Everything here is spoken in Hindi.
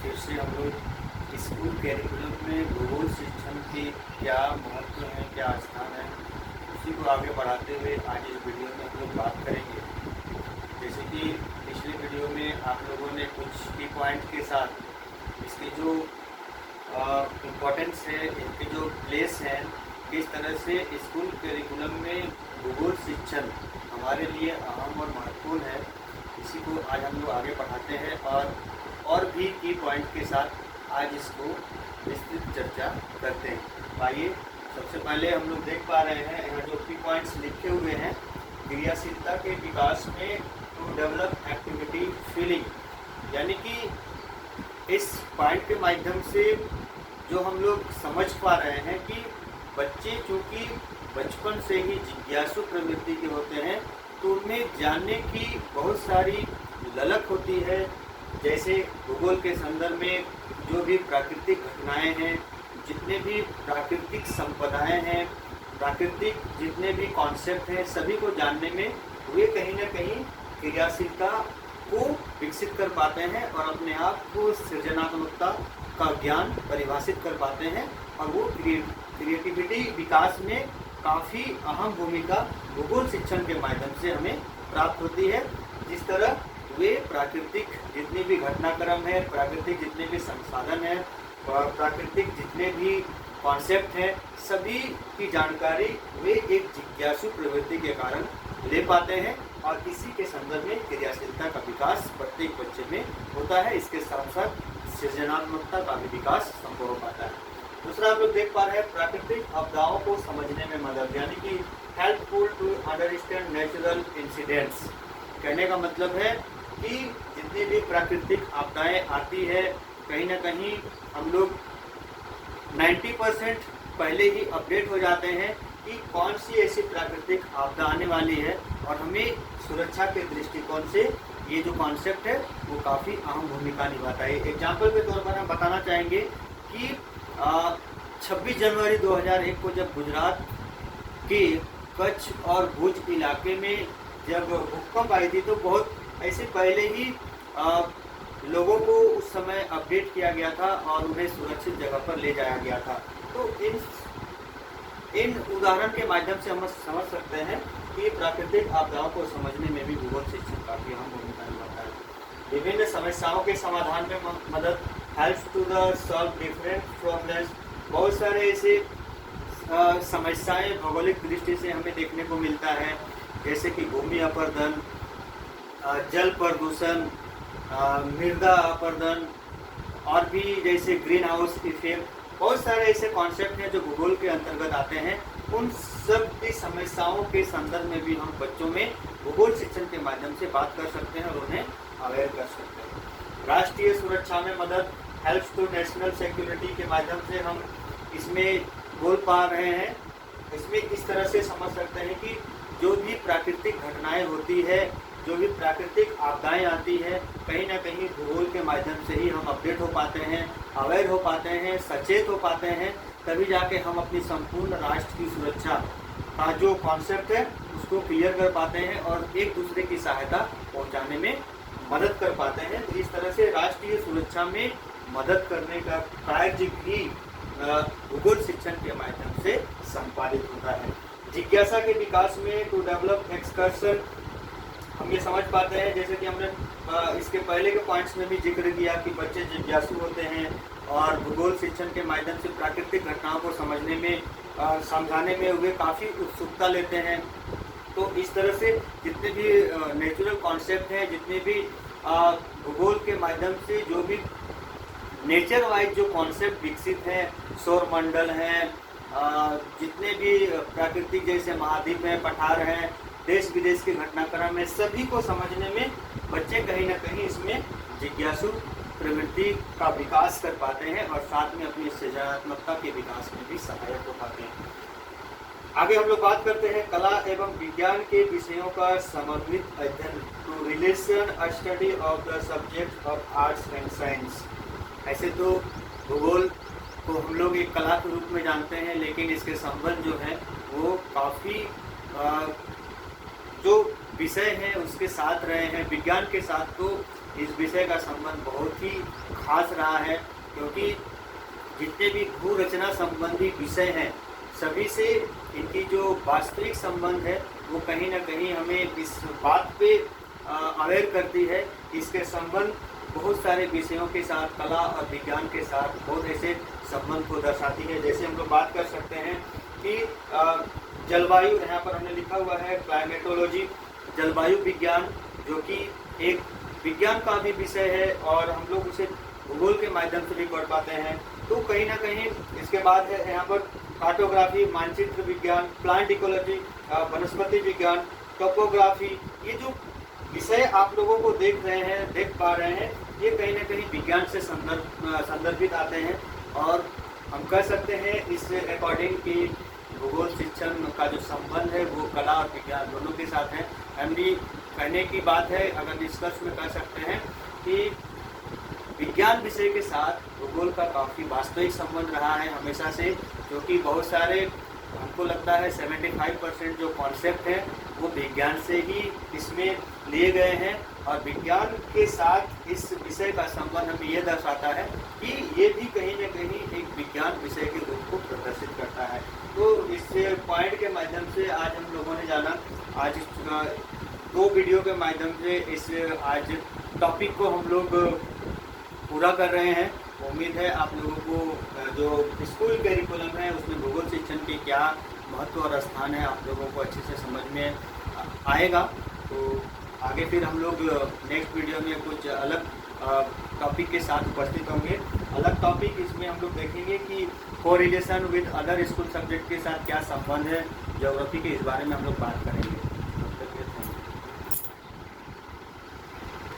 फिर से हम लोग स्कूल कैरिकुलम में भूगोल शिक्षण के क्या महत्व है, क्या स्थान है, उसी को आगे बढ़ाते हुए आज इस वीडियो में हम लोग बात करेंगे। जैसे कि पिछले वीडियो में आप लोगों ने कुछ की पॉइंट के साथ इसके जो इम्पोर्टेंस है, इनके जो प्लेस हैं, किस तरह से स्कूल कैरिकुलम में भूगोल शिक्षण हमारे लिए अहम और महत्वपूर्ण है, इसी को आज हम लोग आगे बढ़ाते हैं और भी की पॉइंट के साथ आज इसको विस्तृत चर्चा करते हैं। आइए, सबसे पहले हम लोग देख पा रहे हैं यहाँ जो की पॉइंट्स लिखे हुए हैं, क्रियाशीलता के विकास में टू डेवलप एक्टिविटी फीलिंग, यानी कि इस पॉइंट के माध्यम से जो हम लोग समझ पा रहे हैं कि बच्चे चूँकि बचपन से ही जिज्ञासु प्रवृत्ति के होते हैं, तो उन्हें जानने की बहुत सारी ललक होती है। जैसे भूगोल के संदर्भ में जो भी प्राकृतिक घटनाएं हैं, जितने भी प्राकृतिक संपदाएं हैं, प्राकृतिक जितने भी कॉन्सेप्ट हैं, सभी को जानने में वे कहीं ना कहीं क्रियाशीलता को विकसित कर पाते हैं और अपने आप को सृजनात्मकता का ज्ञान परिभाषित कर पाते हैं, और वो क्रिएटिविटी विकास में काफ़ी अहम भूमिका भूगोल शिक्षण के माध्यम से हमें प्राप्त होती है। जिस तरह वे प्राकृतिक जितने भी घटनाक्रम है, प्राकृतिक जितने भी संसाधन हैं, प्राकृतिक जितने भी कॉन्सेप्ट हैं, सभी की जानकारी वे एक जिज्ञासु प्रवृत्ति के कारण ले पाते हैं, और इसी के संदर्भ में क्रियाशीलता का विकास प्रत्येक बच्चे में होता है। इसके साथ साथ सृजनात्मकता का भी विकास संभव हो पाता है। दूसरा हम लोग देख पा रहे हैं प्राकृतिक आपदाओं को समझने में मदद, यानी कि helpful to understand natural incidents. कहने का मतलब है कि जितनी भी प्राकृतिक आपदाएं आती है, कहीं ना कहीं हम लोग 90% पहले ही अपडेट हो जाते हैं कि कौन सी ऐसी प्राकृतिक आपदा आने वाली है, और हमें सुरक्षा के दृष्टिकोण से ये जो कॉन्सेप्ट है वो काफ़ी अहम भूमिका निभाता है। एग्जाम्पल के तौर पर हम बताना चाहेंगे कि 26 जनवरी 2001 को जब गुजरात के कच्छ और भुज इलाके में जब भूकंप आई थी, तो बहुत ऐसे पहले ही लोगों को उस समय अपडेट किया गया था और उन्हें सुरक्षित जगह पर ले जाया गया था। तो इन उदाहरण के माध्यम से हम समझ सकते हैं कि प्राकृतिक आपदाओं को समझने में भी भूगोल शिक्षण काफ़ी अहम भूमिका निभाता है। विभिन्न समस्याओं के समाधान में मदद, helps to the solve different problems. बहुत सारे ऐसे समस्याएं भौगोलिक दृष्टि से हमें देखने को मिलता है, जैसे कि भूमि अपर्दन, जल प्रदूषण, मृदा अपर्दन, और भी जैसे ग्रीन हाउस इफेक्ट। बहुत सारे ऐसे कॉन्सेप्ट हैं जो भूगोल के अंतर्गत आते हैं। उन सब की समस्याओं के संदर्भ में भी हम बच्चों में भूगोल शिक्षण के माध्यम से बात कर सकते हैं और उन्हें अवेयर कर सकते हैं। राष्ट्रीय सुरक्षा में मदद, हेल्प्स टू नेशनल सिक्योरिटी के माध्यम से हम इसमें बोल पा रहे हैं। इसमें इस तरह से समझ सकते हैं कि जो भी प्राकृतिक घटनाएं होती है, जो भी प्राकृतिक आपदाएं आती है, कहीं ना कहीं भूगोल के माध्यम से ही हम अपडेट हो पाते हैं, अवेयर हो पाते हैं, सचेत हो पाते हैं। तभी जाके हम अपनी संपूर्ण राष्ट्र की सुरक्षा का जो कॉन्सेप्ट है उसको क्लियर कर पाते हैं और एक दूसरे की सहायता पहुंचाने में मदद कर पाते हैं। तो इस तरह से राष्ट्रीय सुरक्षा में मदद करने का कार्य भी भूगोल शिक्षण के माध्यम से संपादित होता है। जिज्ञासा के विकास में टू डेवलप एक्सकर्शन, हम ये समझ पाते हैं, जैसे कि हमने इसके पहले के पॉइंट्स में भी जिक्र किया कि बच्चे जिज्ञासु होते हैं और भूगोल शिक्षण के माध्यम से प्राकृतिक घटनाओं को समझने में, समझाने में वे काफ़ी उत्सुकता लेते हैं। तो इस तरह से जितने भी नेचुरल कॉन्सेप्ट हैं, जितने भी भूगोल के माध्यम से जो भी नेचर वाइज जो कॉन्सेप्ट विकसित हैं, सौरमंडल हैं, जितने भी प्राकृतिक जैसे महाद्वीप हैं, पठार हैं, देश विदेश के घटनाक्रम में, सभी को समझने में बच्चे कहीं ना कहीं इसमें जिज्ञासु प्रवृत्ति का विकास कर पाते हैं और साथ में अपनी सृजनात्मकता के विकास में भी सहायक हो पाते हैं। आगे हम लोग बात करते हैं कला एवं विज्ञान के विषयों का समन्वित अध्ययन, to relation study of the subject of arts and science. ऐसे तो भूगोल को हम लोग एक कला के रूप में जानते हैं, लेकिन इसके संबंध जो है वो काफ़ी जो विषय हैं उसके साथ रहे हैं, विज्ञान के साथ, तो इस विषय का संबंध बहुत ही खास रहा है, क्योंकि जितने भी भू रचना संबंधी विषय हैं सभी से इनकी जो वास्तविक संबंध है वो कहीं ना कहीं हमें इस बात पे अवेयर करती है। इसके संबंध बहुत सारे विषयों के साथ, कला और विज्ञान के साथ बहुत ऐसे संबंध को दर्शाती है। जैसे हम लोग बात कर सकते हैं कि जलवायु, यहाँ पर हमने लिखा हुआ है क्लाइमेटोलॉजी, जलवायु विज्ञान, जो कि एक विज्ञान का भी विषय है और हम लोग उसे भूगोल के माध्यम से भी पढ़ पाते हैं। तो कहीं ना कहीं इसके बाद है यहाँ पर कार्टोग्राफी, मानचित्र विज्ञान, प्लांट इकोलॉजी, वनस्पति विज्ञान, टोपोग्राफी। ये जो विषय आप लोगों को देख पा रहे हैं, ये कहीं ना कहीं विज्ञान से संदर्भित आते हैं और हम कह सकते हैं इस अकॉर्डिंग कि भूगोल शिक्षण का जो संबंध है वो कला और विज्ञान दोनों के साथ है। एमडी कहने की बात है, अगर निष्कर्ष में कह सकते हैं कि विज्ञान विषय के साथ भूगोल का काफ़ी वास्तविक संबंध रहा है हमेशा से, क्योंकि बहुत सारे, हमको लगता है 75% जो कॉन्सेप्ट हैं वो विज्ञान से ही इसमें लिए गए हैं और विज्ञान के साथ इस विषय का संबंध हमें ये दर्शाता है कि ये भी कहीं न कहीं एक विज्ञान विषय के रूप को प्रदर्शित करता है। तो इस पॉइंट के माध्यम से आज हम लोगों ने जाना, आज इस 2 वीडियो के माध्यम से इस आज टॉपिक को हम लोग पूरा कर रहे हैं। उम्मीद है आप लोगों को जो स्कूल करिकुलम है उसमें भूगोल शिक्षण के क्या महत्व और स्थान है आप लोगों को अच्छे से समझ में आएगा। तो आगे फिर हम लोग नेक्स्ट वीडियो में कुछ अलग टॉपिक के साथ उपस्थित होंगे। अलग टॉपिक इसमें हम लोग देखेंगे कि correlation with other school subject के साथ क्या संबंध है, ज्योग्राफी के, इस बारे में हम लोग बात करेंगे।